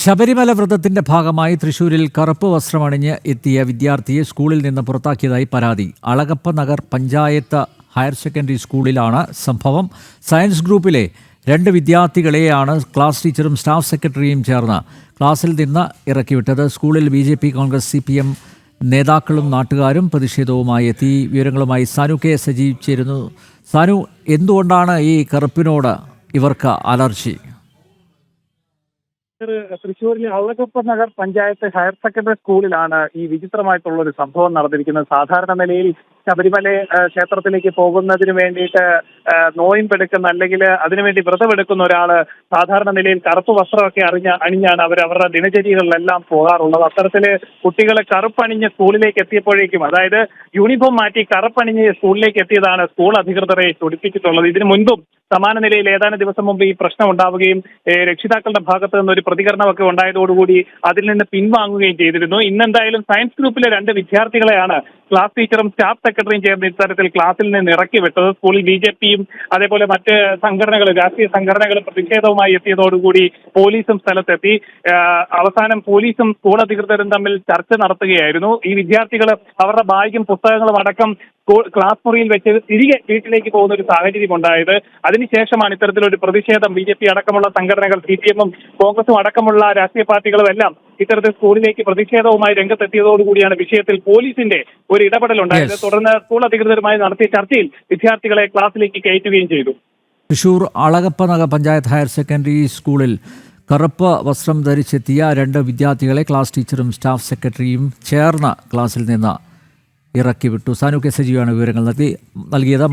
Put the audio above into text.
ശബരിമല വ്രതത്തിന്റെ ഭാഗമായി തൃശൂരിൽ കറുപ്പ് വസ്ത്രമണിഞ്ഞ് എത്തിയ വിദ്യാർത്ഥിയെ സ്കൂളിൽ നിന്ന് പുറത്താക്കിയതായി പരാതി. അളഗപ്പ നഗർ പഞ്ചായത്ത് ഹയർ സെക്കൻഡറി സ്കൂളിലാണ് സംഭവം. സയൻസ് ഗ്രൂപ്പിലെ 2 വിദ്യാർത്ഥികളെയാണ് ക്ലാസ് ടീച്ചറും സ്റ്റാഫ് സെക്രട്ടറിയും ചേർന്ന് ക്ലാസ്സിൽ നിന്ന് ഇറക്കിവിട്ടത്. സ്കൂളിൽ BJP, കോൺഗ്രസ്, CPM നേതാക്കളും നാട്ടുകാരും പ്രതിഷേധവുമായി എത്തി. വിവരങ്ങളുമായി സാനു കെ സജീവ് ചേരുന്നു. സാനു, എന്തുകൊണ്ടാണ് ഈ കറുപ്പിനോട് ഇവർക്ക് അലർജി? തൃശ്ശൂരിലെ അളഗപ്പ നഗർ പഞ്ചായത്ത് ഹയർ സെക്കൻഡറി സ്കൂളിലാണ് ഈ വിചിത്രമായിട്ടുള്ള ഒരു സംഭവം നടന്നിരിക്കുന്നത്. സാധാരണ നിലയിൽ ശബരിമല ക്ഷേത്രത്തിലേക്ക് പോകുന്നതിന് വേണ്ടിയിട്ട് നോയിമ്പെടുക്കുന്ന അല്ലെങ്കിൽ അതിനുവേണ്ടി വ്രതമെടുക്കുന്ന ഒരാള് സാധാരണ നിലയിൽ കറുപ്പ് വസ്ത്രമൊക്കെ അണിഞ്ഞാണ് അവരുടെ ദിനചര്യകളിലെല്ലാം പോകാറുള്ളത്. അത്തരത്തില് കുട്ടികളെ കറുപ്പണിഞ്ഞ് സ്കൂളിലേക്ക് എത്തിയപ്പോഴേക്കും, അതായത് യൂണിഫോം മാറ്റി കറുപ്പണിഞ്ഞ് സ്കൂളിലേക്ക് എത്തിയതാണ് സ്കൂൾ അധികൃതരെ ചൊടിപ്പിച്ചിട്ടുള്ളത്. ഇതിനു മുൻപും സമാന നിലയിൽ ഏതാനും ദിവസം മുമ്പ് ഈ പ്രശ്നം ഉണ്ടാവുകയും രക്ഷിതാക്കളുടെ ഭാഗത്ത് നിന്ന് ഒരു പ്രതികരണമൊക്കെ ഉണ്ടായതോടുകൂടി അതിൽ നിന്ന് പിൻവാങ്ങുകയും ചെയ്തിരുന്നു. ഇന്നെന്തായാലും സയൻസ് ഗ്രൂപ്പിലെ 2 വിദ്യാർത്ഥികളെയാണ് ക്ലാസ് ടീച്ചറും സ്റ്റാഫ് സെക്രട്ടറിയും ചേർന്ന് ഇത്തരത്തിൽ ക്ലാസ്സിൽ നിന്ന് ഇറക്കി വിട്ടത്. സ്കൂളിൽ BJPയും അതേപോലെ മറ്റ് സംഘടനകൾ, രാഷ്ട്രീയ സംഘടനകൾ പ്രതിഷേധവുമായി എത്തിയതോടുകൂടി പോലീസും സ്ഥലത്തെത്തി. അവസാനം പോലീസും സ്കൂൾ അധികൃതരും തമ്മിൽ ചർച്ച നടത്തുകയായിരുന്നു. ഈ വിദ്യാർത്ഥികൾ അവരുടെ ബാഗും പുസ്തകങ്ങളും അടക്കം ക്ലാസ് മുറിയിൽ വെച്ച് തിരികെ വീട്ടിലേക്ക് പോകുന്ന ഒരു സാഹചര്യം ഉണ്ടായത്. അതിനുശേഷമാണ് ഇത്തരത്തിലൊരു പ്രതിഷേധം BJP അടക്കമുള്ള സംഘടനകൾ, CPMഉം കോൺഗ്രസും അടക്കമുള്ള രാഷ്ട്രീയ പാർട്ടികളും എല്ലാം ഇത്തരത്തിൽ സ്കൂളിലേക്ക് പ്രതിഷേധവുമായി രംഗത്തെത്തിയതോടുകൂടിയാണ് വിഷയത്തിൽ പോലീസിന്റെ ഒരു ഇടപെടലുണ്ടായത്. തുടർന്ന് സ്കൂൾ അധികൃതരുമായി നടത്തിയ ചർച്ചയിൽ വിദ്യാർത്ഥികളെ ക്ലാസ്സിലേക്ക് കയറ്റുകയും ചെയ്തു. തൃശൂർ അളഗപ്പ നഗർ പഞ്ചായത്ത് ഹയർ സെക്കൻഡറി സ്കൂളിൽ കറുപ്പ് വസ്ത്രം ധരിച്ചെത്തിയ 2 വിദ്യാർത്ഥികളെ ക്ലാസ് ടീച്ചറും സ്റ്റാഫ് സെക്രട്ടറിയും ചേർന്ന് ക്ലാസ്സിൽ നിന്ന് ഇറക്കിവിട്ടു. സാനു കെ സജീവാണ് വിവരങ്ങൾ നൽകിയത്.